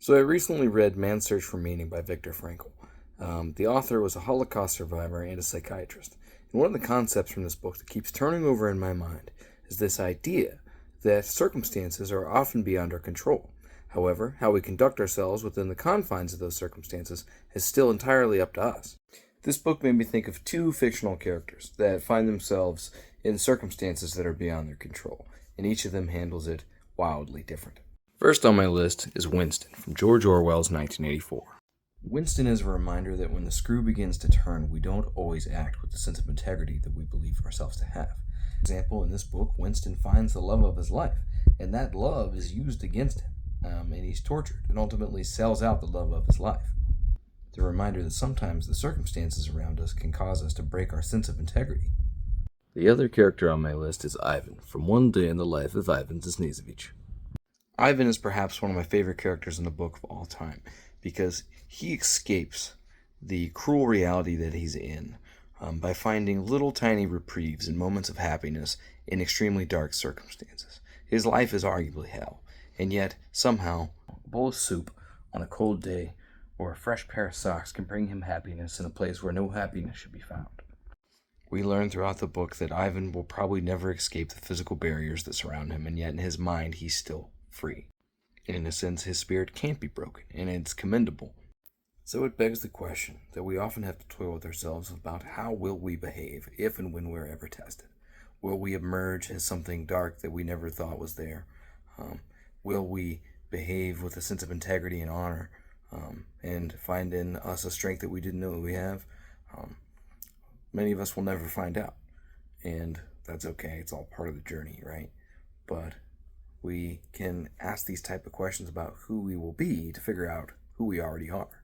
So I recently read Man's Search for Meaning by Viktor Frankl. The author was a Holocaust survivor and a psychiatrist. And one of the concepts from this book that keeps turning over in my mind is this idea that circumstances are often beyond our control. However, how we conduct ourselves within the confines of those circumstances is still entirely up to us. This book made me think of two fictional characters that find themselves in circumstances that are beyond their control, and each of them handles it wildly different. First on my list is Winston from George Orwell's 1984. Winston is a reminder that when the screw begins to turn, we don't always act with the sense of integrity that we believe ourselves to have. For example, in this book, Winston finds the love of his life, and that love is used against him, and he's tortured and ultimately sells out the love of his life. It's a reminder that sometimes the circumstances around us can cause us to break our sense of integrity. The other character on my list is Ivan from One Day in the Life of Ivan Desnezovich. Ivan is perhaps one of my favorite characters in the book of all time because he escapes the cruel reality that he's in by finding little tiny reprieves and moments of happiness in extremely dark circumstances. His life is arguably hell, and yet somehow a bowl of soup on a cold day or a fresh pair of socks can bring him happiness in a place where no happiness should be found. We learn throughout the book that Ivan will probably never escape the physical barriers that surround him, and yet in his mind he's still free. And in a sense, his spirit can't be broken, and it's commendable. So it begs the question that we often have to toil with ourselves about how will we behave if and when we're ever tested. Will we emerge as something dark that we never thought was there? Will we behave with a sense of integrity and honor and find in us a strength that we didn't know we have? Many of us will never find out, and that's okay. It's all part of the journey, right? But we can ask these type of questions about who we will be to figure out who we already are.